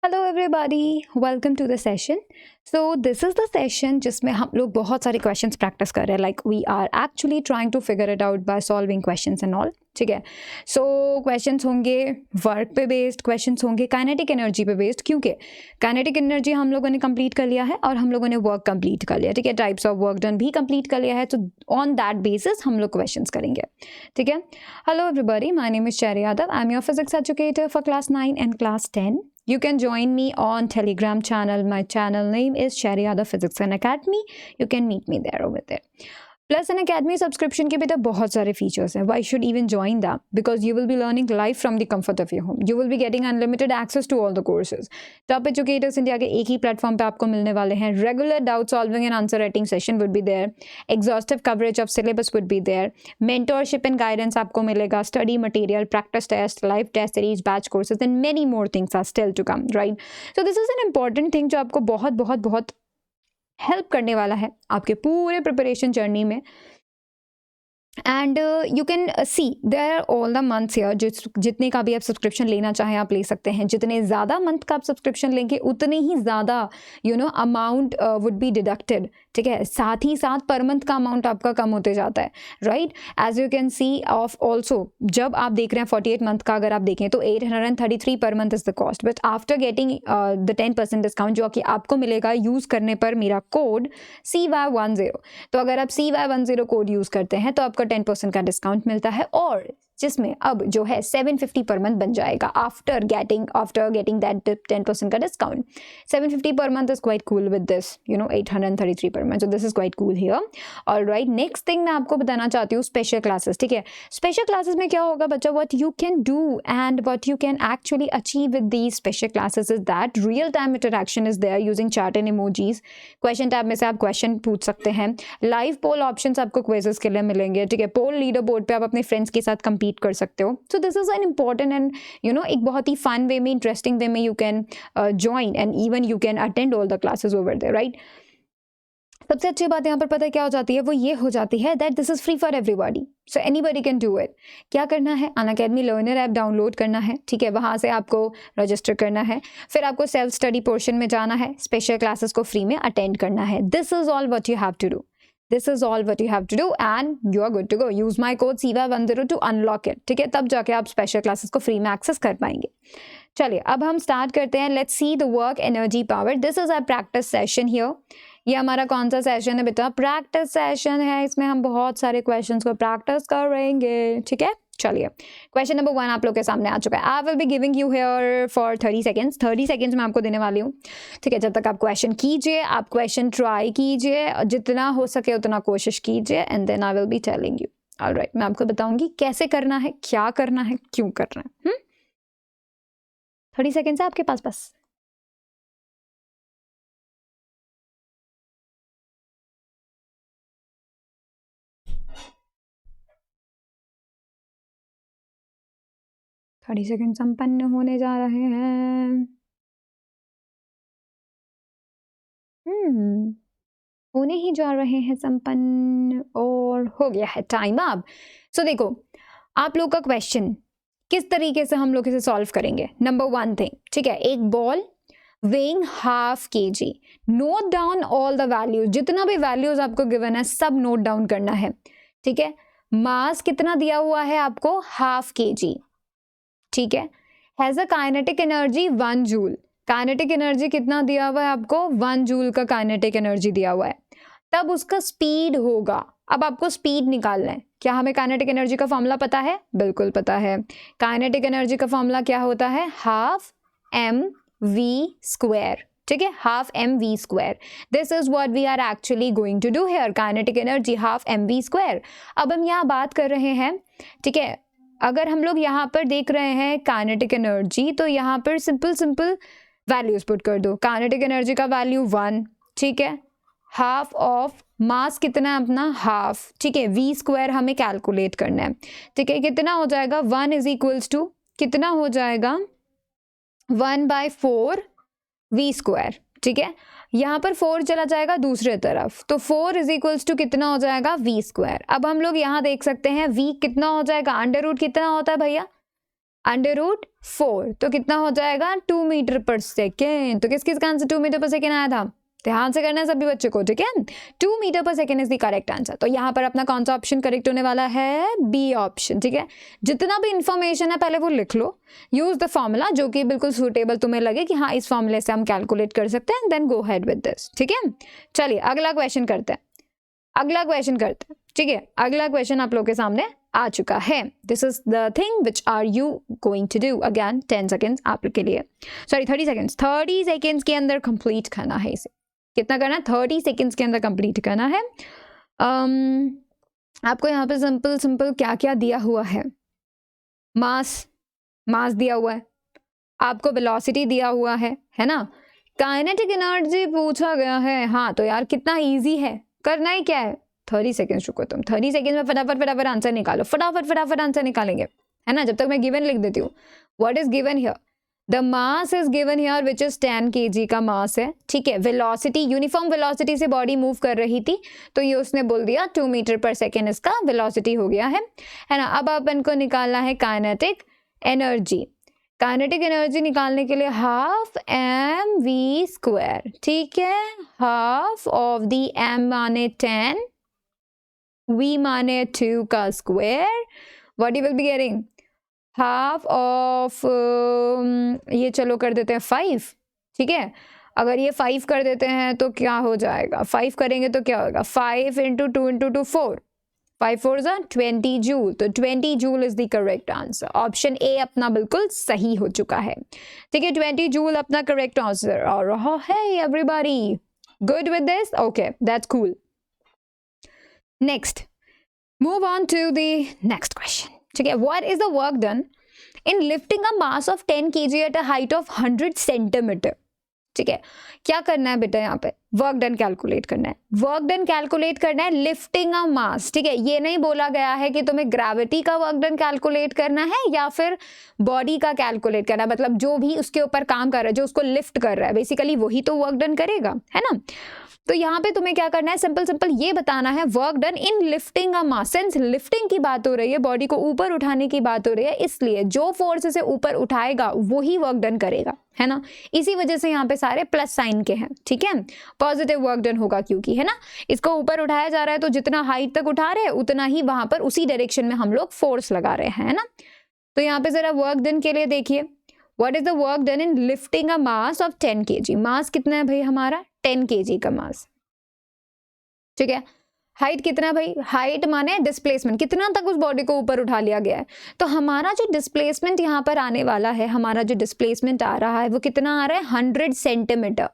Hello everybody, welcome to the session. So this is the session जिसमें हम लोग बहुत सारे क्वेश्चंस प्रैक्टिस कर रहे हैं। Like we are actually trying to figure it out by solving questions and all. ठीक है, सो क्वेश्चंस होंगे वर्क पे बेस्ड, क्वेश्चंस होंगे काइनेटिक एनर्जी पे बेस्ड, क्योंकि काइनेटिक एनर्जी हम लोगों ने कंप्लीट कर लिया है और हम लोगों ने वर्क कंप्लीट कर लिया। ठीक है, टाइप्स ऑफ वर्क डन भी कंप्लीट कर लिया है, तो ऑन दैट बेसिस हम लोग क्वेश्चंस करेंगे। ठीक है, hello everybody, my name is Sheri Yadav. I am your physics educator for class 9 and class 10. You can join me on Telegram channel. My channel name is Sherry Yadav Physics and Academy. You can meet me there over there. Plus Unacademy subscription के भी तो बहुत सारे features हैं. Why should even join that? Because you will be learning live from the comfort of your home. You will be getting unlimited access to all the courses. Top educators India के एक ही platform पे आपको मिलने वाले हैं. Regular doubt solving and answer writing session would be there. Exhaustive coverage of syllabus would be there. Mentorship and guidance आपको मिलेगा. Study material, practice test, live test series, batch courses and many more things are still to come. Right, so this is an important thing जो आपको बहुत बहुत बहुत help करने वाला है आपके पूरे प्रिपरेशन जर्नी में. And you can see there are all the months here. जितने का भी आप सब्सक्रिप्शन लेना चाहें आप ले सकते हैं. जितने ज़्यादा मंथ का आप सब्सक्रिप्शन लेंगे उतने ही ज़्यादा अमाउंट वुड बी डिडक्टेड. ठीक है, साथ ही साथ पर मंथ का अमाउंट आपका कम होते जाता है. Right, as you can see of also जब आप देख रहे हैं 48 मंथ का अगर आप देखें तो 833 per month is the cost. But after getting the 10% discount जो कि आपको मिलेगा यूज़ करने पर मेरा कोड CY10. तो अगर आप CY10 कोड यूज़ करते हैं तो आपका 10% का डिस्काउंट मिलता है, और जिसमें अब जो है 750 पर मंथ बन जाएगा आफ्टर गेटिंग दैट 10% का discount. 750 per month is quite cool with this 833 per month. So this is quite cool here. Alright, next thing मैं आपको बताना चाहती हूँ स्पेशल क्लासेस. ठीक है, स्पेशल क्लासेस में क्या होगा बच्चा, what you can do and what you can actually achieve with these special classes is that real time interaction is there using chat and emojis. Question tab में से आप question पूछ सकते हैं. लाइव पोल ऑप्शंस आपको quizzes के लिए मिलेंगे. ठीक है, पोल लीडर बोर्ड पे आप अपने फ्रेंड्स के साथ compete कर सकते हो. So this is an important and एक बहुत ही फन वे में, इंटरेस्टिंग वे में you can join and even you can attend all the classes over there. Right, सबसे अच्छी बात यहाँ पर पता है क्या हो जाती है, वो ये हो जाती है that this is free for everybody. So anybody can do it. क्या करना है, अनअकैडमी लर्नर ऐप डाउनलोड करना है. ठीक है, वहाँ से आपको रजिस्टर करना है. फिर आपको सेल्फ स्टडी पोर्शन में जाना है. स्पेशल क्लासेस को फ्री में अटेंड करना है. This is all what you have to do. This is all what you have to do and you are good to go. Use my code CY10 to unlock it. ठीक है, तब जाके आप special classes को free में access कर पाएंगे. चलिए अब हम स्टार्ट करते हैं. Let's see the work energy power. This is our practice session here. ये हमारा कौन सा सेशन है बेटा? प्रैक्टिस सेशन है. इसमें हम बहुत सारे क्वेश्चंस को प्रैक्टिस करेंगे. ठीक है, चलिए क्वेश्चन नंबर 1 आप लोग के सामने आ चुका है. आई will be giving you here for 30 seconds. 30 seconds मैं आपको देने वाली हूँ. ठीक है, जब तक आप क्वेश्चन कीजिए, आप क्वेश्चन ट्राई कीजिए, जितना हो सके उतना कोशिश कीजिए, and then I will be telling you. Alright, मैं आपको बताऊंगी कैसे करना है, क्या करना है, क्यों करना है. 30 सेकेंड्स है आपके पास बस. थर्टी सेकेंड संपन्न होने जा रहे हैं. होने ही जा रहे हैं संपन्न, और हो गया है टाइम अब. सो देखो आप लोग का क्वेश्चन किस तरीके से हम लोग इसे सॉल्व करेंगे. नंबर 1 थिंग, ठीक है, एक ball weighing ½ kg. Note down all the values. जितना भी वैल्यूज आपको गिवन है सब नोट डाउन करना है. ठीक है, मास कितना दिया हुआ है आपको? ½ kg. ठीक है, has a kinetic energy 1 joule. Kinetic energy कितना दिया हुआ है आपको? 1 जूल का काइनेटिक एनर्जी दिया हुआ है. तब उसका स्पीड होगा. अब आपको स्पीड निकालना है. क्या हमें काइनेटिक एनर्जी का फॉर्मूला पता है? बिल्कुल पता है. काइनेटिक एनर्जी का फॉर्मूला क्या होता है? ½ mv². ठीक है, ½ mv². This is what we are actually going to do here. Kinetic energy ½ mv². अब हम यहाँ बात कर रहे हैं. ठीक है, अगर हम लोग यहाँ पर देख रहे हैं काइनेटिक एनर्जी, तो यहाँ पर सिंपल वैल्यूज पुट कर दो. काइनेटिक एनर्जी का वैल्यू 1. ठीक है, हाफ ऑफ मास कितना है अपना? ½ ठीक है, v² हमें कैलकुलेट करना है. ठीक है, कितना हो जाएगा? 1 इज इक्वल्स टू कितना हो जाएगा? 1/4 v². ठीक है, यहाँ पर 4 चला जाएगा दूसरे तरफ, तो 4 इज इक्वल्स टू कितना हो जाएगा? v². अब हम लोग यहाँ देख सकते हैं v कितना हो जाएगा? अंडर रूट कितना होता है भैया? √4 तो कितना हो जाएगा 2 मीटर पर सेकेंड। तो किस किस का आंसर 2 मीटर पर सेकेंड आया था? ध्यान से करना है सभी बच्चों को, ठीक है। 2 metre per second is the correct answer. तो यहाँ पर अपना कौन सा ऑप्शन करेक्ट होने वाला है? बी ऑप्शन, ठीक है। जितना भी इंफॉर्मेशन है पहले वो लिख लो, यूज द फॉर्मूला जो कि बिल्कुल सूटेबल तुम्हें लगे कि हाँ इस फॉर्मूले से हम कैलकुलेट कर सकते हैं, then go head with this, ठीक है। चलिए अगला क्वेश्चन करते हैं, ठीक है। अगला क्वेश्चन आप लोग के सामने आ चुका है। This is the thing which are you going to do. Again 10 seconds आप लोग के लिए, सॉरी 30 सेकेंड्स के अंदर कंप्लीट करना है इसे। कितना करना है? 30 सेकेंड्स के अंदर कंप्लीट करना है। आपको यहाँ पे सिंपल क्या क्या दिया हुआ है? मास दिया हुआ है, आपको वेलोसिटी दिया हुआ है ना। काइनेटिक एनर्जी पूछा गया है। हाँ तो यार कितना इजी है, करना ही क्या है? 30 सेकेंड्स रुको तुम, 30 सेकेंड्स में फटाफट आंसर निकालो, फटाफट आंसर निकालेंगे, है ना। जब तक मैं गिवन लिख देती हूँ। What is given here? The mass is given here which is 10 kg का मास है, ठीक है। वेलोसिटी, यूनिफॉर्म वेलोसिटी से बॉडी मूव कर रही थी, तो ये उसने बोल दिया 2 मीटर पर सेकेंड इसका वेलोसिटी हो गया है ना। अब अपन को निकालना है काइनेटिक एनर्जी। काइनेटिक एनर्जी निकालने के लिए ½ mv², ठीक है। हाफ ऑफ द m माने 10, v माने 2 का square, what you will be getting? Half of ये चलो कर देते हैं 5, ठीक है। अगर ये 5 कर देते हैं तो क्या हो जाएगा? 5 करेंगे तो क्या होगा? 5 × 2 × 2 4, 5 4 20 जूल। तो 20 joule is the correct answer. Option A अपना बिल्कुल सही हो चुका है, ठीक है। 20 जूल अपना करेक्ट आंसर आ रहा है। Everybody good with this? Okay, that's cool. Next, move on to the next question, ठीक है। What is the work done in lifting a mass of 10 kg at a height of 100 centimetre, ठीक है। क्या करना है बेटा? यहाँ पे वर्क डन कैलकुलेट करना है। वर्क डन कैलकुलेट करना है लिफ्टिंग अ मास, ठीक है। ये नहीं बोला गया है कि तुम्हें ग्रेविटी का वर्क डन कैलकुलेट करना है या फिर बॉडी का कैलकुलेट करना है। मतलब जो भी उसके ऊपर काम कर रहा है, जो उसको लिफ्ट कर रहा है, बेसिकली वही तो वर्क डन करेगा, है ना। तो यहाँ पे तुम्हें क्या करना है? सिंपल ये बताना है work done in lifting a mass. Since lifting की बात हो रही है, बॉडी को ऊपर उठाने की बात हो रही है, इसलिए जो फोर्स से ऊपर उठाएगा वही वर्क डन करेगा, है ना। इसी वजह से यहाँ पे सारे प्लस साइन के हैं, ठीक है। पॉजिटिव वर्क डन होगा क्योंकि, है ना, इसको ऊपर उठाया जा रहा है, तो जितना हाइट तक उठा रहे हैं उतना ही वहां पर उसी डायरेक्शन में हम लोग फोर्स लगा रहे हैं, है ना। तो यहाँ पे जरा वर्क डन के लिए देखिए, what is the work done in lifting a mass of 10 kg। मास कितना है भाई हमारा? 10 kg का मास, ठीक है। हाइट कितना भाई? हाइट माने डिस्प्लेसमेंट, कितना तक उस बॉडी को ऊपर उठा लिया गया है। तो हमारा जो डिस्प्लेसमेंट यहाँ पर आने वाला है, हमारा जो डिस्प्लेसमेंट आ रहा है वो कितना आ रहा है? 100 सेंटीमीटर।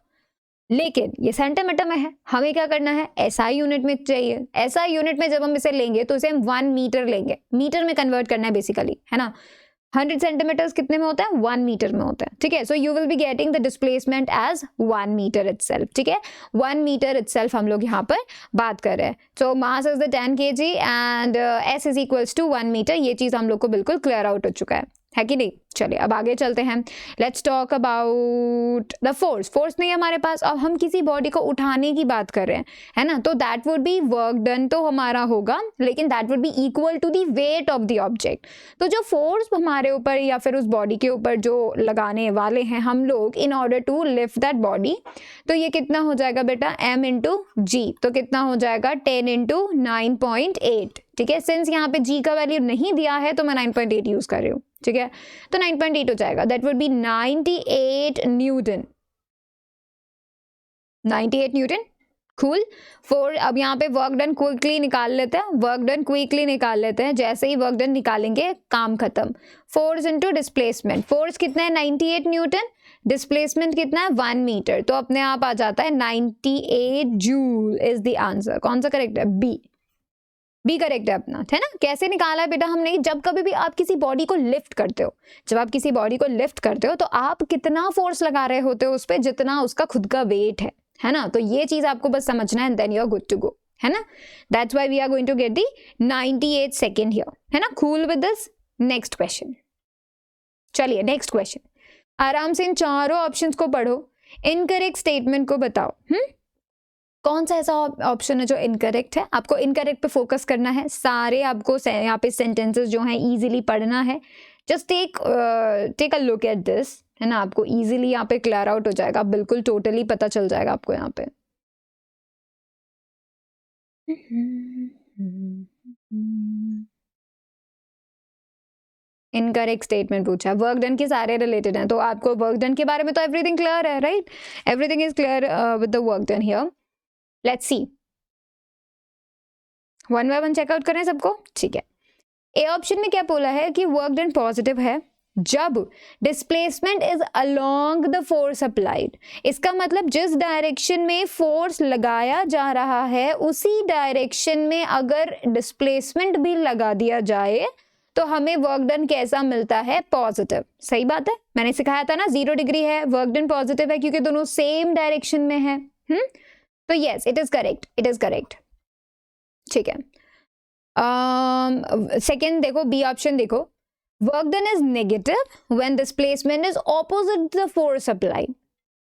लेकिन ये सेंटीमीटर में है, हमें क्या करना है? एसआई यूनिट में चाहिए। एसआई यूनिट में जब हम इसे लेंगे तो इसे हम 1 मीटर लेंगे, मीटर में कन्वर्ट करना है बेसिकली, है ना। 100 सेंटीमीटर्स कितने में होता है? 1 मीटर में होता है, ठीक है। So you will be getting the displacement as 1 metre itself, ठीक है। 1 मीटर इटसेल्फ हम लोग यहाँ पर बात कर रहे हैं। So mass is the 10 kg and s is equals to 1 metre. ये चीज हम लोग को बिल्कुल क्लियर आउट हो चुका है कि नहीं। चलिए अब आगे चलते हैं। Let's talk about the force. Force नहीं है हमारे पास, अब हम किसी बॉडी को उठाने की बात कर रहे हैं, है ना। तो that would be work done तो हमारा होगा, लेकिन that would be equal to the weight of the object. तो जो फोर्स हमारे ऊपर या फिर उस बॉडी के ऊपर जो लगाने वाले हैं हम लोग in order to lift that body, तो ये कितना हो जाएगा बेटा? m × g। तो कितना हो जाएगा? 10 × 9.8, ठीक है। सिंस यहाँ पे g का वैल्यू नहीं दिया है तो मैं 9.8 यूज कर रही हूँ, ठीक है। तो 9.8 हो जाएगा, that would B 98 Newton. 98 Newton, cool. Four, अब यहाँ पे वर्क डन क्विकली निकाल लेते हैं, वर्क डन क्विकली निकाल लेते हैं। जैसे ही वर्क डन निकालेंगे काम खत्म। फोर्स इनटू डिस्प्लेसमेंट, फोर्स कितना है? 98 न्यूटन, डिस्प्लेसमेंट कितना है? 1 मीटर। तो अपने आप आ जाता है 98 जूल इज द आंसर। कौन सा करेक्ट है? बी करेक्ट है अपना, है ना। कैसे निकाला है बेटा हमने? जब कभी भी आप किसी बॉडी को लिफ्ट करते हो, जब आप किसी बॉडी को लिफ्ट करते हो तो आप कितना फोर्स लगा रहे होते हो उस पर, जितना उसका खुद का वेट है ना। तो ये चीज आपको बस समझना है, then you are good to go, है ना। That's why we are going to get the 98 second here, है ना। Cool with this. Next question, चलिए नेक्स्ट क्वेश्चन। आराम से इन चारों ऑप्शंस को पढ़ो, इनकरेक्ट स्टेटमेंट को बताओ। कौन सा ऐसा ऑप्शन है जो इनकरेक्ट है? आपको इनकरेक्ट पे फोकस करना है। सारे आपको यहाँ पे सेंटेंसेस जो हैं इजीली पढ़ना है, just take a look at this, है ना, आपको इजीली यहाँ पे क्लियर आउट हो जाएगा, बिल्कुल टोटली पता चल जाएगा आपको यहाँ पे। इनकरेक्ट स्टेटमेंट पूछा, वर्क डन के सारे रिलेटेड हैं, तो आपको वर्क डन के बारे में तो एवरीथिंग क्लियर है, right? Everything is clear with the work done here. Let's see, one by one check out करें सबको, ठीक है। ए ऑप्शन में क्या बोला है कि वर्क डन पॉजिटिव है जब displacement is along the force applied. इसका मतलब जिस डायरेक्शन में फोर्स लगाया जा रहा है उसी डायरेक्शन में अगर डिस्प्लेसमेंट भी लगा दिया जाए तो हमें वर्क डन कैसा मिलता है? पॉजिटिव। सही बात है, मैंने सिखाया था ना, 0 डिग्री है, वर्क डन पॉजिटिव है क्योंकि दोनों सेम डायरेक्शन में है। तो yes, it is correct, it is correct, ठीक है। सेकेंड देखो, बी ऑप्शन देखो, work done is negative when displacement is opposite the force applied.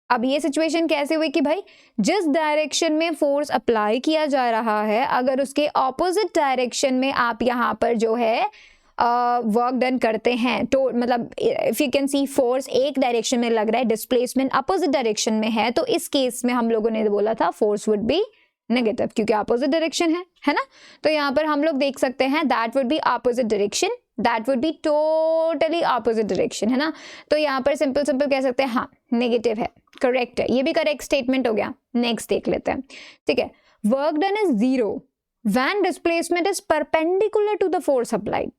अब ये सिचुएशन कैसे हुई कि भाई जिस डायरेक्शन में फोर्स अप्लाई किया जा रहा है अगर उसके ऑपोजिट डायरेक्शन में आप यहाँ पर जो है वर्क डन करते हैं, तो मतलब if you can C force एक डायरेक्शन में लग रहा है, डिस्प्लेसमेंट अपोजिट डायरेक्शन में है, तो इस केस में हम लोगों ने बोला था फोर्स वुड बी नेगेटिव क्योंकि अपोजिट डायरेक्शन है ना। तो यहाँ पर हम लोग देख सकते हैं that would be opposite direction, that would be totally opposite direction, है ना। तो यहाँ पर सिंपल सिंपल कह सकते हैं हाँ नेगेटिव है, करेक्ट है, ये भी करेक्ट स्टेटमेंट हो गया। नेक्स्ट देख लेते हैं, ठीक है। Work done is 0 when displacement is perpendicular to the force applied.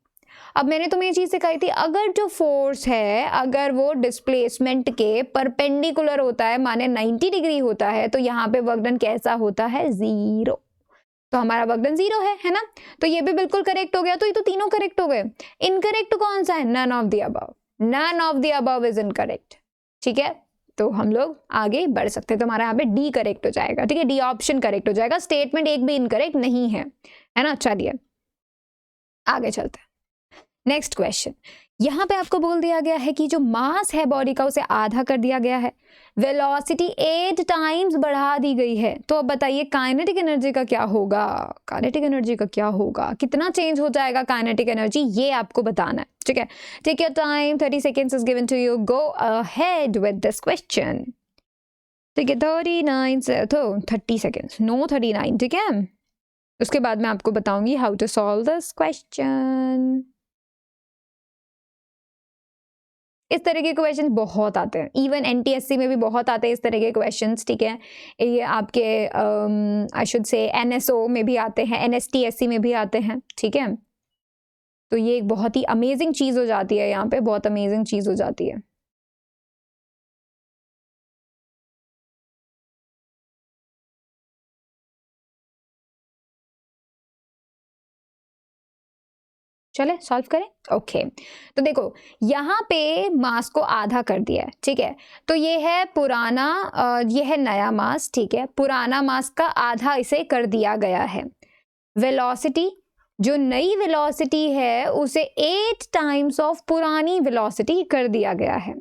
अब मैंने तुम्हें ये चीज सिखाई थी, अगर जो फोर्स है अगर वो डिस्प्लेसमेंट के परपेंडिकुलर होता है, माने 90 डिग्री होता है, तो यहाँ पे वर्क डन कैसा होता है? 0। तो हमारा वर्क डन 0 है ना। तो ये भी बिल्कुल करेक्ट हो गया, तो ये तो तीनों करेक्ट हो गए। इनकरेक्ट कौन सा है? None of the above, none of the above is incorrect, ठीक है। तो हम लोग आगे बढ़ सकते हैं, तो हमारा यहाँ पे डी करेक्ट हो जाएगा, ठीक है, डी ऑप्शन करेक्ट हो जाएगा, स्टेटमेंट एक भी इनकरेक्ट नहीं है ना। चलिए आगे चलते हैं। नेक्स्ट क्वेश्चन, यहाँ पे आपको बोल दिया गया है कि जो मास है बॉडी का उसे आधा कर दिया गया है, वेलोसिटी 8 टाइम्स बढ़ा दी गई है। तो अब बताइए काइनेटिक एनर्जी का क्या होगा? काइनेटिक एनर्जी का क्या होगा, कितना चेंज हो जाएगा काइनेटिक एनर्जी, ये आपको बताना है, ठीक है। Take your time, 30 seconds is given to you, go ahead with this question, ठीक है। 30 सेकेंड्स, नो 39, ठीक है। उसके बाद मैं आपको बताऊंगी how to solve this question. इस तरह के क्वेश्चंस बहुत आते हैं, इवन एनटीएससी में भी बहुत आते हैं इस तरह के क्वेश्चंस, ठीक है। ये आपके आई शुड से एनएसओ में भी आते हैं, एनएसटीएससी में भी आते हैं, ठीक है। तो ये एक बहुत ही अमेजिंग चीज़ हो जाती है, यहाँ पे बहुत अमेजिंग चीज़ हो जाती है। चले सॉल्व करें, ओके। तो देखो यहाँ पे मास को आधा कर दिया है, ठीक है। तो ये है पुराना, ये है नया मास, ठीक है। पुराना मास का आधा इसे कर दिया गया है। वेलोसिटी, जो नई वेलोसिटी है उसे 8 टाइम्स ऑफ पुरानी वेलोसिटी कर दिया गया है।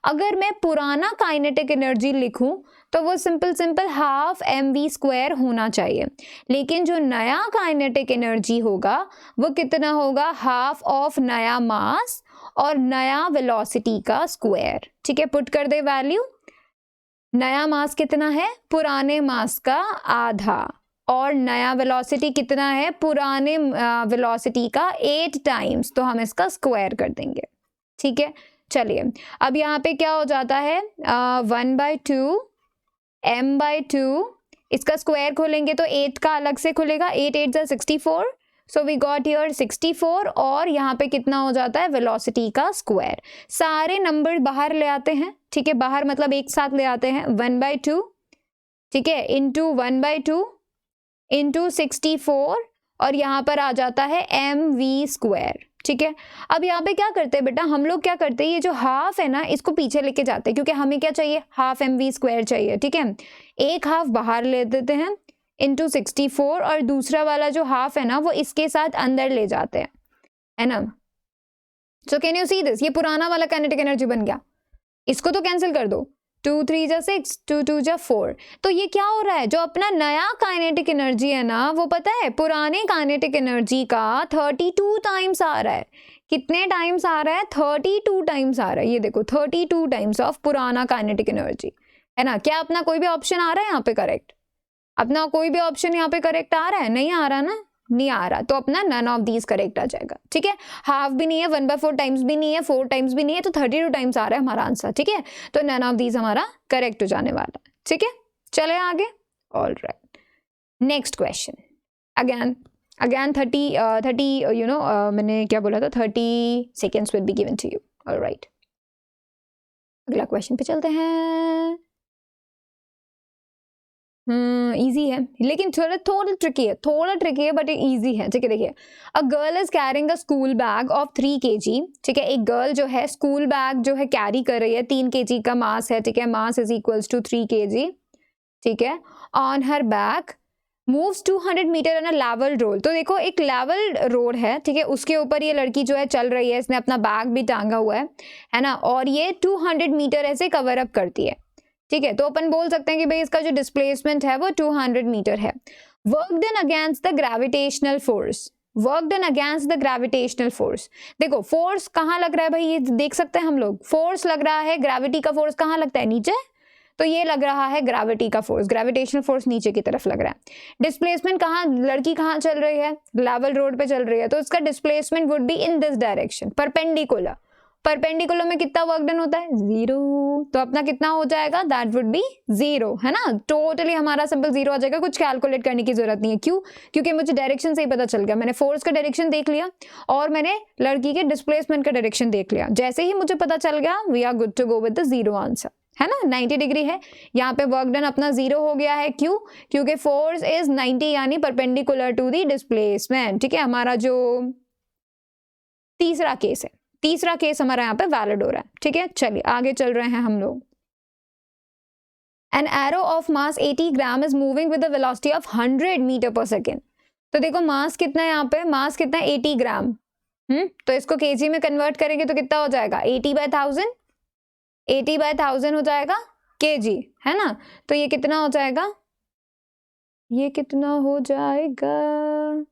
अगर मैं पुराना काइनेटिक एनर्जी लिखूं तो वो सिंपल हाफ mv² होना चाहिए, लेकिन जो नया काइनेटिक एनर्जी होगा वो कितना होगा? हाफ ऑफ नया मास और नया वेलोसिटी का स्क्वायर, ठीक है। पुट कर दे वैल्यू, नया मास कितना है? पुराने मास का आधा, और नया वेलोसिटी कितना है? पुराने वेलोसिटी का 8 टाइम्स, तो हम इसका स्क्वायर कर देंगे, ठीक है। चलिए अब यहाँ पे क्या हो जाता है? 1/2 m/2, इसका स्क्वायर खोलेंगे तो 8 का अलग से खुलेगा, 8 8 जा 64, सो वी गॉट हियर 64, और यहाँ पे कितना हो जाता है? वेलोसिटी का स्क्वायर। सारे नंबर बाहर ले आते हैं, ठीक है, बाहर मतलब एक साथ ले आते हैं, 1/2, ठीक है, इंटू 1/2 इंटू 64, और यहाँ पर आ जाता है mv², ठीक है। अब यहाँ पे क्या करते हैं बेटा, हम लोग क्या करते हैं, ये जो हाफ है ना इसको पीछे लेके जाते हैं, क्योंकि हमें क्या चाहिए? हाफ mv² चाहिए, ठीक है। एक हाफ बाहर ले देते हैं इंटू 64, और दूसरा वाला जो हाफ है ना वो इसके साथ अंदर ले जाते हैं, है ना। So can you see this, ये पुराना वाला काइनेटिक एनर्जी बन गया, इसको तो कैंसिल कर दो, 2 3 जा 6, 2 2 जा 4। तो ये क्या हो रहा है, जो अपना नया काइनेटिक एनर्जी है ना वो पता है पुराने काइनेटिक एनर्जी का 32 टाइम्स आ रहा है। कितने टाइम्स आ रहा है? 32 टाइम्स आ रहा है। ये देखो 32 टाइम्स ऑफ पुराना काइनेटिक एनर्जी, है ना। क्या अपना कोई भी ऑप्शन आ रहा है यहाँ पे करेक्ट? अपना कोई भी ऑप्शन यहाँ पे करेक्ट आ रहा है? नहीं आ रहा ना, नहीं आ रहा, तो अपना नन ऑफ दीज करेक्ट आ जाएगा। ठीक है, हाफ भी नहीं है, 1/4 टाइम्स भी नहीं है, 4 टाइम्स भी नहीं है, तो 32 टाइम्स आ रहा है हमारा आंसर। ठीक है, तो नन ऑफ दीज हमारा करेक्ट हो जाने वाला है। ठीक है, चले आगे। All right, next question. Again 30 मैंने क्या बोला था, 30 seconds will be given to you. All right, अगला क्वेश्चन पे चलते हैं। इजी है लेकिन थोड़ा ट्रिकी है बट इजी है। ठीक है, देखिए, a girl is carrying a school bag of 3 kg। ठीक है, एक गर्ल जो है स्कूल बैग जो है कैरी कर रही है, 3 kg का मास है। ठीक है, mass is equals to 3 kg। ठीक है, on her back moves 200 metre on a level road. तो देखो एक लेवल रोड है, ठीक है, उसके ऊपर ये लड़की जो है चल रही है, इसने अपना बैग भी टांगा हुआ है ना, और ये 200 मीटर ऐसे कवर अप करती है। ठीक है, तो अपन बोल सकते हैं कि भाई इसका जो डिस्प्लेसमेंट है वो 200 मीटर है। Work done against the gravitational force, work done against the gravitational force. देखो फोर्स कहाँ लग रहा है भाई, ये देख सकते हैं हम लोग, फोर्स लग रहा है, ग्रेविटी का फोर्स कहाँ लगता है, नीचे, तो ये लग रहा है ग्रेविटी का फोर्स, ग्रेविटेशनल फोर्स नीचे की तरफ लग रहा है। डिस्प्लेसमेंट कहाँ, लड़की कहाँ चल रही है, लेवल रोड पे चल रही है, तो इसका displacement would be in this direction, perpendicular. Perpendicular में कितना वर्क डन होता है, 0, तो अपना कितना हो जाएगा, दैट वुड बी 0, है ना। टोटली हमारा सिंपल 0 आ जाएगा, कुछ कैलकुलेट करने की जरूरत नहीं है। क्यों? क्योंकि मुझे डायरेक्शन से ही पता चल गया, मैंने फोर्स का डायरेक्शन देख लिया और मैंने लड़की के डिस्प्लेसमेंट का डायरेक्शन देख लिया। जैसे ही मुझे पता चल गया, we are good to go with the 0 answer, है ना। 90 डिग्री है, यहाँ पे वर्क डन अपना 0 हो गया है। क्यों? क्योंकि फोर्स इज 90 यानी परपेंडिकुलर टू द डिस्प्लेसमेंट। ठीक है, हमारा जो तीसरा केस हमारा यहाँ पे वैलिड हो रहा है। ठीक है, चलिए आगे चल रहे हैं हम लोग। An arrow of mass 80 gram is moving with the velocity of 100 metre per second. तो देखो मास कितना है यहाँ पे, मास कितना है, 80 ग्राम। तो इसको केजी में कन्वर्ट करेंगे तो कितना हो जाएगा, 80/1000, 80/1000 हो जाएगा केजी, है ना। तो ये कितना हो जाएगा, ये कितना हो जाएगा,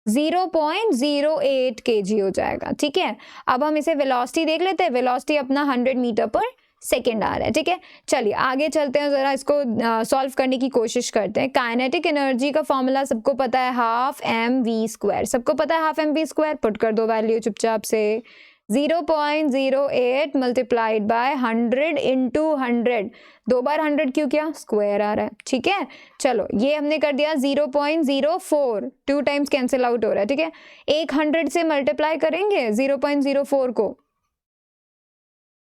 0.08 kg हो जाएगा। ठीक है, अब हम इसे वेलोसिटी देख लेते हैं, वेलोसिटी अपना 100 मीटर पर सेकेंड आ रहा है। ठीक है, चलिए आगे चलते हैं, जरा इसको सॉल्व करने की कोशिश करते हैं। काइनेटिक एनर्जी का फॉर्मूला सबको पता है, 12mv², सबको पता है 12mv², पुट कर दो वैल्यू चुपचाप से, 0.08 मल्टीप्लाइड बाय 100 इंटू 100, 2 बार 100 क्यों किया, स्क्वायर आ रहा है। ठीक है, चलो ये हमने कर दिया 0.04, 2 टाइम्स कैंसिल आउट हो रहा है। ठीक है, एक 100 से मल्टीप्लाई करेंगे 0.04 को,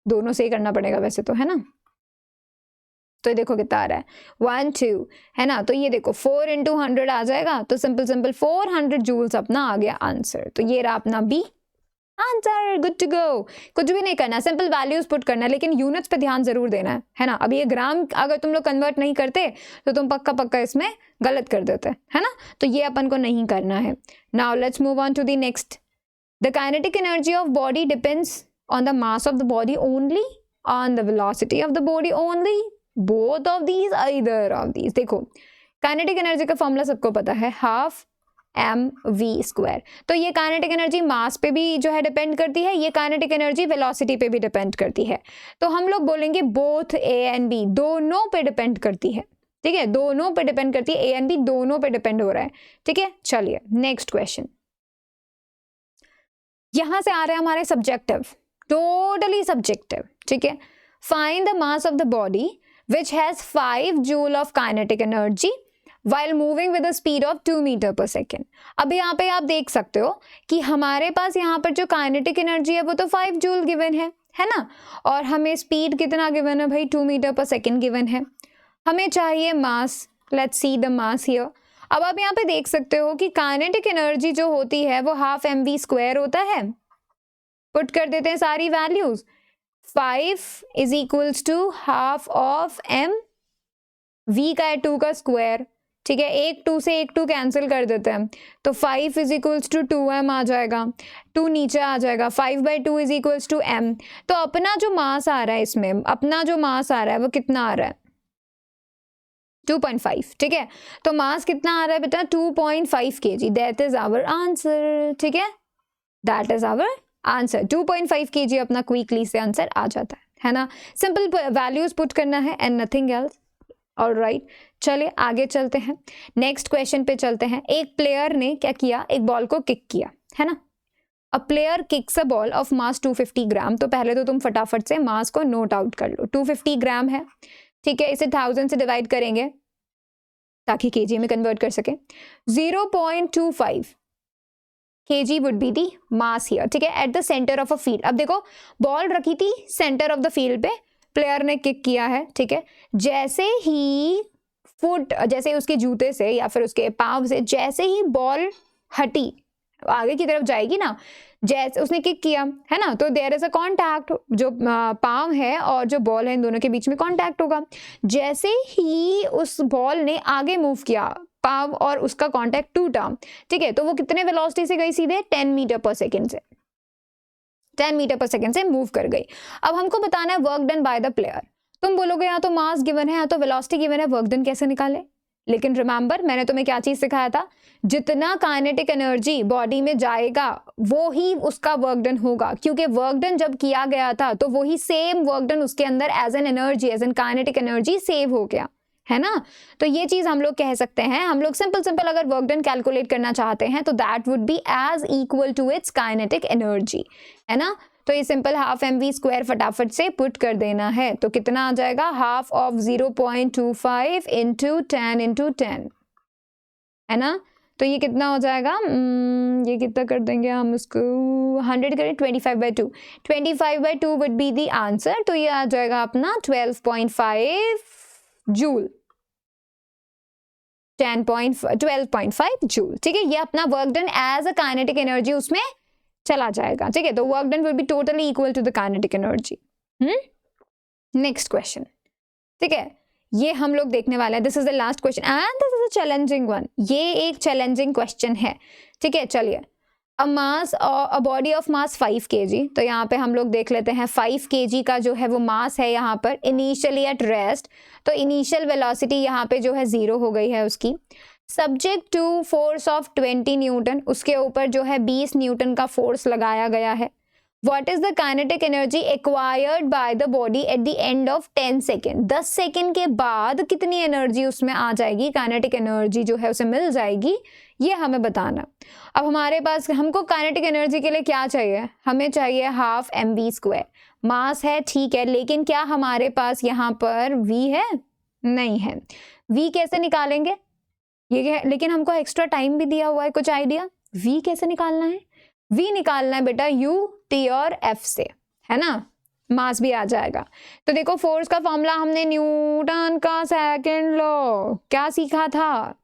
दोनों से ही करना पड़ेगा वैसे तो, है ना। तो ये देखो कितना आ रहा है, 1 2, है ना। तो ये देखो 4 इंटू 100 आ जाएगा, तो सिंपल 400 जूल्स अपना आ गया आंसर। तो ये रहा अपना B answer, good to go. कुछ भी नहीं करना, सिंपल वैल्यूज पुट करना है, लेकिन यूनिट्स पे ध्यान जरूर देना है ना। अब ये ग्राम अगर तुम लोग कन्वर्ट नहीं करते तो तुम पक्का इसमें गलत कर देते, है ना। तो ये अपन को नहीं करना है। Now let's move on to the next. The kinetic energy of body depends on the mass of the body only, on the velocity of the body only, both of these, either of these. देखो kinetic energy का formula सबको पता है, 12mv²। तो ये kinetic energy मास पे भी जो है डिपेंड करती है, ये काइनेटिक एनर्जी वेलोसिटी पे भी डिपेंड करती है। तो हम लोग बोलेंगे बोथ ए एंड बी, दोनों पे डिपेंड करती है। ठीक है, दोनों पे डिपेंड करती है, ए एंड बी दोनों पे डिपेंड हो रहा है। ठीक है, चलिए नेक्स्ट क्वेश्चन। यहां से आ रहे हैं हमारे सब्जेक्टिव, टोटली सब्जेक्टिव। ठीक है, find the mass of the body which has 5 joule of kinetic energy while moving with a speed of 2 meter per second। अब यहाँ पे आप देख सकते हो कि हमारे पास यहाँ पर जो काइनेटिक एनर्जी है वो तो 5 जूल गिवन है ना, और हमें स्पीड कितना गिवन है भाई, 2 मीटर पर सेकेंड गिवन है। हमें चाहिए mass, let's see the mass here. अब आप यहाँ पे देख सकते हो कि काइनेटिक एनर्जी जो होती है वो 12mv² होता है। पुट कर देते हैं सारी values, 5 is equals to half of m, v का है 2 का स्क्वायर। ठीक है, एक 2 से एक 2 कैंसिल कर देते हैं, तो 5 इज इक्वल्स टू 2m आ जाएगा, 2 नीचे आ जाएगा, 5/2 इज इक्वल्स टू m। तो अपना जो मास आ रहा है इसमें, अपना जो मास आ रहा है वो कितना आ रहा है, 2.5। ठीक है, तो मास कितना आ रहा है बेटा, 2.5 kg, that is our answer. ठीक है, that is our answer 2.5 kg अपना क्विकली से आंसर आ जाता है ना। सिंपल वैल्यूज पुट करना है एंड नथिंग एल्स। ऑलराइट, चलिए आगे चलते हैं, नेक्स्ट क्वेश्चन पे चलते हैं। एक प्लेयर ने क्या किया, एक बॉल को किक किया, है ना। A player kicks a ball of mass 250 ग्राम। तो पहले तो तुम फटाफट से मास को नोट आउट कर लो। 250 ग्राम है, ठीक है, इसे 1000 से डिवाइड करेंगे ताकि केजी में कन्वर्ट कर सके। 0.25 kg would be the mass here, ठीक है, at the centre of a field. अब देखो बॉल रखी थी सेंटर ऑफ द फील्ड पे, प्लेयर ने किक किया है, ठीक है, जैसे ही जैसे उसके जूते से या फिर उसके पाँव से जैसे ही बॉल हटी आगे की तरफ जाएगी ना, जैसे उसने किक किया है ना, तो देयर इज अ कांटेक्ट, जो पाम है और जो बॉल है इन दोनों के बीच में कांटेक्ट होगा। जैसे ही उस बॉल ने आगे मूव किया, पाम और उसका कांटेक्ट टूटा, ठीक है, तो वो कितने वेलोसिटी से गई, सीधे 10 मीटर पर सेकेंड से, 10 मीटर पर सेकेंड से मूव कर गई। अब हमको बताना है work done by the player. तुम बोलोगे या तो मास गिवन है या तो वेलोसिटी गिवन है, वर्क डन कैसे निकाले। लेकिन रिमेंबर मैंने तुम्हें क्या चीज सिखाया था, जितना काइनेटिक एनर्जी बॉडी में जाएगा वो ही उसका वर्क डन होगा, क्योंकि वर्क डन जब किया गया था तो वही सेम वर्क डन उसके अंदर as an energy, as an kinetic energy save हो गया, है ना। तो ये चीज हम लोग कह सकते हैं, हम लोग सिंपल अगर वर्क डन कैलकुलेट करना चाहते हैं तो that would be as equal to its kinetic energy, है ना। तो ये सिंपल हाफ mv स्क्वायर फटाफट से पुट कर देना है, तो कितना आ जाएगा, हाफ ऑफ 0.25 इंटू 10 इंटू 10, है ना। तो ये कितना हो जाएगा, ये कितना कर देंगे हम इसको 100 करें, 25/2, 25/2 वुड बी दी आंसर। तो ये आ जाएगा अपना 12.5 जूल, 12.5 जूल, ठीक है। ये अपना work done as a kinetic energy उसमें चला जाएगा, ठीक है। तो work done will be totally equal to the kinetic energy. Next question, ठीक है, ये हम लोग देखने वाले हैं। This is the last question and this is a challenging one. ये एक चैलेंजिंग क्वेश्चन है, ठीक है। चलिए, a body of mass 5 kg। तो यहाँ पे हम लोग देख लेते हैं 5 kg का जो है वो मास है यहाँ पर इनिशियली एट रेस्ट। तो इनिशियल वेलोसिटी यहाँ पे जो है 0 हो गई है उसकी। Subject to force of 20 newton, उसके ऊपर जो है 20 न्यूटन का फोर्स लगाया गया है। What is the kinetic energy acquired by the body at the end of 10 second. 10 second के बाद कितनी एनर्जी उसमें आ जाएगी, काइनेटिक एनर्जी जो है उसे मिल जाएगी, ये हमें बताना। अब हमारे पास, हमको काइनेटिक एनर्जी के लिए क्या चाहिए, हमें चाहिए हाफ mv स्क्वायर। मास है, ठीक है, लेकिन क्या हमारे पास यहाँ पर v है, नहीं है। v कैसे निकालेंगे, ये लेकिन हमको एक्स्ट्रा टाइम भी दिया हुआ है, कुछ आइडिया v कैसे निकालना है। v निकालना है बेटा u t और f से, है ना, मास भी आ जाएगा। तो देखो फोर्स का फॉर्मूला हमने न्यूटन का सेकंड लॉ क्या सीखा था,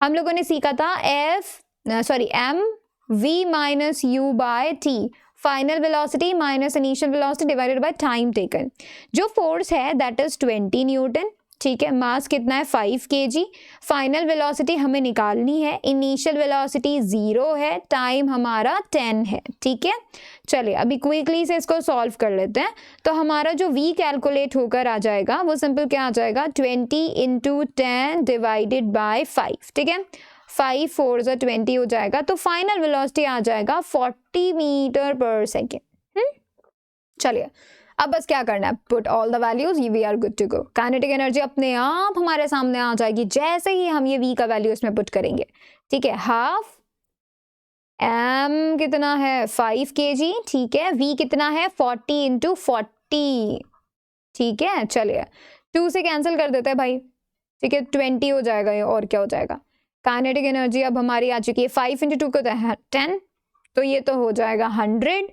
हम लोगों ने सीखा था m v minus u by t, final velocity minus initial velocity divided by time taken. जो फोर्स है दैट इज 20 न्यूटन, ठीक है, मास कितना है 5 kg, फाइनल वेलोसिटी हमें निकालनी है, इनिशियल वेलोसिटी 0 है, टाइम हमारा 10 है, ठीक है। चलिए अभी क्विकली से इसको सॉल्व कर लेते हैं। तो हमारा जो v कैलकुलेट होकर आ जाएगा वो सिंपल क्या आ जाएगा, 20 इंटू 10 डिवाइडेड बाय 5, ठीक है, 5 4 = 20 हो जाएगा। तो फाइनल वेलोसिटी आ जाएगा 40 मीटर पर सेकेंड। चलिए अब बस क्या करना है, put all the values, we are good to go. Kinetic energy अपने आप हमारे सामने आ जाएगी जैसे ही हम ये v का वैल्यू इसमें पुट करेंगे, ठीक है। हाफ m कितना है 5 kg, ठीक है, v कितना है 40 इंटू 40, ठीक है। चलिए 2 से कैंसिल कर देते हैं भाई, ठीक है, 20 हो जाएगा ये, और क्या हो जाएगा। काइनेटिक एनर्जी अब हमारी आ चुकी है 5 इंटू 2 कितना है 10, तो ये तो हो जाएगा 100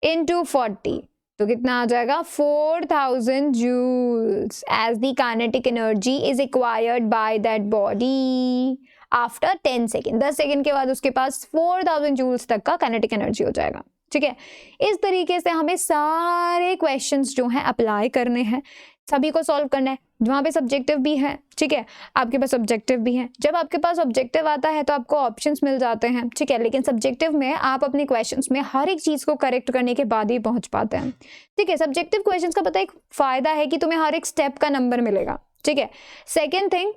इंटू 40, तो कितना आ जाएगा 4000 joules as the kinetic energy is acquired by that body after 10 second. 10 second के बाद उसके पास 4000 जूल्स तक का काइनेटिक एनर्जी हो जाएगा, ठीक है। इस तरीके से हमें सारे क्वेश्चंस जो हैं अप्लाई करने हैं, सभी को सॉल्व करना है। वहाँ पे सब्जेक्टिव भी है, ठीक है, आपके पास ऑब्जेक्टिव भी है। जब आपके पास ऑब्जेक्टिव आता है तो आपको ऑप्शंस मिल जाते हैं, ठीक है, लेकिन सब्जेक्टिव में आप अपने क्वेश्चंस में हर एक चीज़ को करेक्ट करने के बाद ही पहुंच पाते हैं, ठीक है। सब्जेक्टिव क्वेश्चंस का पता एक फ़ायदा है कि तुम्हें हर एक स्टेप का नंबर मिलेगा, ठीक है। सेकेंड थिंग,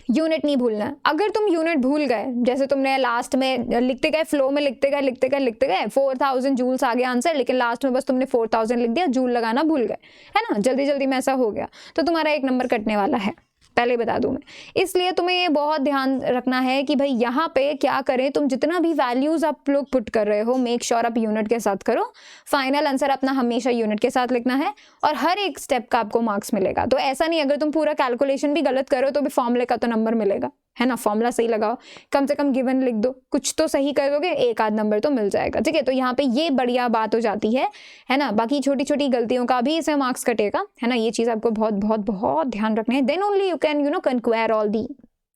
यूनिट नहीं भूलना है। अगर तुम यूनिट भूल गए, जैसे तुमने लास्ट में लिखते गए, फ्लो में लिखते गए 4000 जूल्स आ गया आंसर, लेकिन लास्ट में बस तुमने 4000 लिख दिया, जूल लगाना भूल गए, है ना, जल्दी जल्दी में ऐसा हो गया, तो तुम्हारा 1 नंबर कटने वाला है, पहले बता दूं मैं। इसलिए तुम्हें ये बहुत ध्यान रखना है कि भाई यहाँ पे क्या करें, तुम जितना भी वैल्यूज आप लोग पुट कर रहे हो, मेक श्योर आप यूनिट के साथ करो। फाइनल आंसर अपना हमेशा यूनिट के साथ लिखना है, और हर एक स्टेप का आपको मार्क्स मिलेगा। तो ऐसा नहीं अगर तुम पूरा कैलकुलेशन भी गलत करो तो भी फॉर्मूले का तो नंबर मिलेगा, है ना, फॉर्मूला सही लगाओ, कम से कम गिवन लिख दो, कुछ तो सही करोगे, 1 आध नंबर तो मिल जाएगा, ठीक है। तो यहाँ पे ये बढ़िया बात हो जाती है ना। बाकी छोटी छोटी गलतियों का भी इसमें मार्क्स कटेगा, है ना, ये चीज़ आपको बहुत बहुत बहुत ध्यान रखना है। Then only you can conquer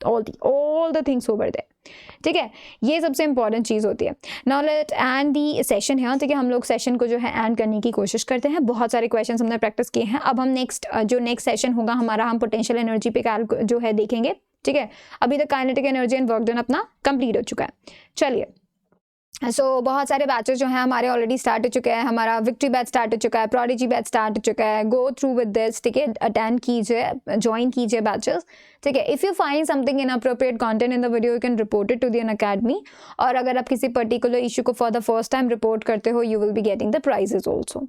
all the things over there, ठीक है। ये सबसे इंपॉर्टेंट चीज़ होती है। Now let and the session है, ठीक है। हम लोग सेशन को जो है एंड करने की कोशिश करते हैं। बहुत सारे क्वेश्चंस हमने प्रैक्टिस किए हैं। अब हम नेक्स्ट सेशन होगा हमारा, हम पोटेंशियल एनर्जी पे जो है देखेंगे, ठीक है। अभी तक kinetic energy and work done अपना कंप्लीट हो चुका है। चलिए, बहुत सारे बैचेस जो हैं हमारे ऑलरेडी स्टार्ट हो चुके हैं। हमारा विक्ट्री बैच स्टार्ट हो चुका है, प्रोडिजी बैच स्टार्ट हो चुका है। गो थ्रू विद दिस, ठीक है, अटेंड कीजिए, ज्वाइन कीजिए बैचेस, ठीक है। If you find something inappropriate content in the video, you can report it to the academy. और अगर आप किसी पर्टिकुलर इशू को for the first time report करते हो, you will be getting the prizes also,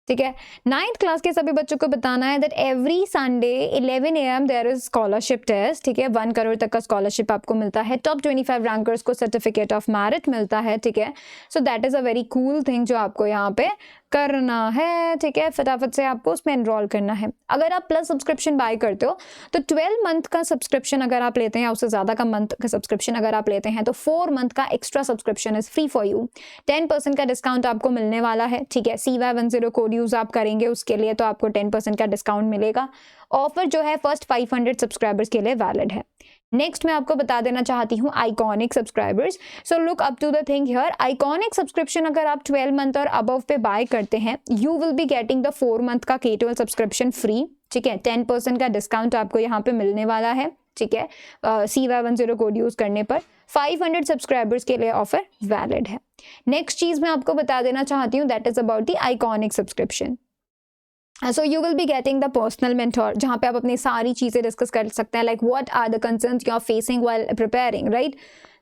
ठीक है। 9th क्लास के सभी बच्चों को बताना है that every Sunday 11 AM there is scholarship test, ठीक है। 1 करोड़ तक का स्कॉलरशिप आपको मिलता है। टॉप 25 रैंकर्स को सर्टिफिकेट ऑफ मेरिट मिलता है, ठीक है। सो that is a very cool thing जो आपको यहाँ पे करना है, ठीक है। फटाफट से आपको उसमें एनरोल करना है। अगर आप प्लस सब्सक्रिप्शन बाय करते हो तो 12 मंथ का सब्सक्रिप्शन अगर आप लेते हैं या उससे ज़्यादा का मंथ का सब्सक्रिप्शन अगर आप लेते हैं तो 4 मंथ का extra subscription is free for you. 10% का डिस्काउंट आपको मिलने वाला है, ठीक है। CY10 कोड यूज़ आप करेंगे उसके लिए तो आपको 10% का डिस्काउंट मिलेगा। ऑफर जो है फर्स्ट 500 सब्सक्राइबर्स के लिए वैलिड है। नेक्स्ट मैं आपको बता देना चाहती हूँ iconic subscribers. So look up to the thing here, iconic subscription अगर आप 12 मंथ और अबव पे बाय करते हैं, you will be getting the 4 month का K12 सब्सक्रिप्शन फ्री, ठीक है। 10% का डिस्काउंट आपको यहाँ पे मिलने वाला है, ठीक है। CY10 कोड यूज करने पर 500 सब्सक्राइबर्स के लिए ऑफर वैलिड है। नेक्स्ट चीज मैं आपको बता देना चाहती हूँ, that is about the iconic subscription. So you will be getting the personal mentor, जहाँ पे आप अपनी सारी चीज़ें डिस्कस कर सकते हैं, like what are the concerns you are facing while preparing, right.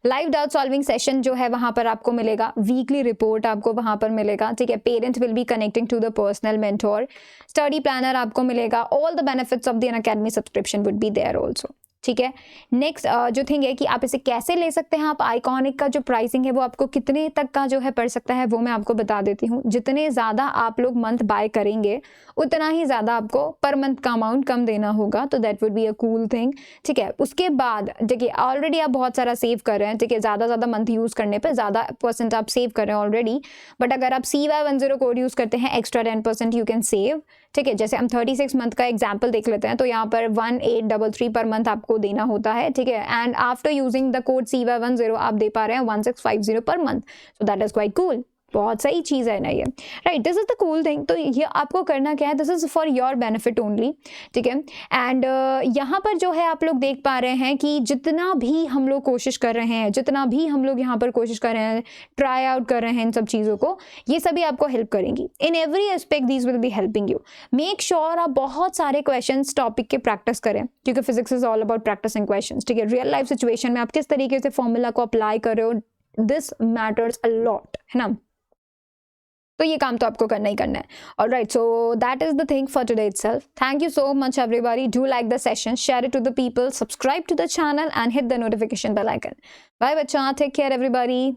Live doubt solving session जो है वहाँ पर आपको मिलेगा, वीकली रिपोर्ट आपको वहाँ पर मिलेगा, ठीक है। Parent will be connecting to the personal mentor, study planner आपको मिलेगा, all the benefits of the Unacademy subscription would be there also, ठीक है। नेक्स्ट जो थिंग है कि आप इसे कैसे ले सकते हैं, आप आइकॉनिक का जो प्राइसिंग है वो आपको कितने तक का जो है पड़ सकता है वो मैं आपको बता देती हूँ। जितने ज़्यादा आप लोग मंथ बाय करेंगे उतना ही ज़्यादा आपको पर मंथ का अमाउंट कम देना होगा, तो that would be a cool thing, ठीक है। उसके बाद देखिए ऑलरेडी आप बहुत सारा सेव कर रहे हैं, ठीक है, ज़्यादा मंथ यूज़ करने पर ज़्यादा % आप सेव कर रहे हैं ऑलरेडी, बट अगर आप CY10 कोड यूज़ करते हैं एक्स्ट्रा 10% यू कैन सेव, ठीक है। जैसे हम 36 मंथ का एग्जाम्पल देख लेते हैं, तो यहाँ पर 1833 पर मंथ आपको देना होता है, ठीक है। And after using the code CY10 आप दे पा रहे हैं 1650 per month, so that is quite cool. बहुत सही चीज़ है ना ये, right. This is the cool thing. तो ये आपको करना क्या है, this is for your benefit only, ठीक है। एंड यहाँ पर जो है आप लोग देख पा रहे हैं कि जितना भी हम लोग कोशिश कर रहे हैं, जितना भी हम लोग यहाँ पर कोशिश कर रहे हैं, ट्राई आउट कर रहे हैं इन सब चीज़ों को, ये सभी आपको हेल्प करेंगी in every aspect, these will be helping you. Make sure आप बहुत सारे क्वेश्चन टॉपिक के प्रैक्टिस करें, क्योंकि physics is all about practicing question, ठीक है। रियल लाइफ सिचुएशन में आप किस तरीके से फॉर्मूला को अप्लाई कर रहे हो, दिस मैटर्स अ लॉट, है ना। तो ये काम तो आपको करना ही करना है। Alright, so that is the thing for today itself. Thank you so much everybody, do like the session, share it to the people, subscribe to the channel and hit the notification bell icon. Bye बच्चा, take care everybody.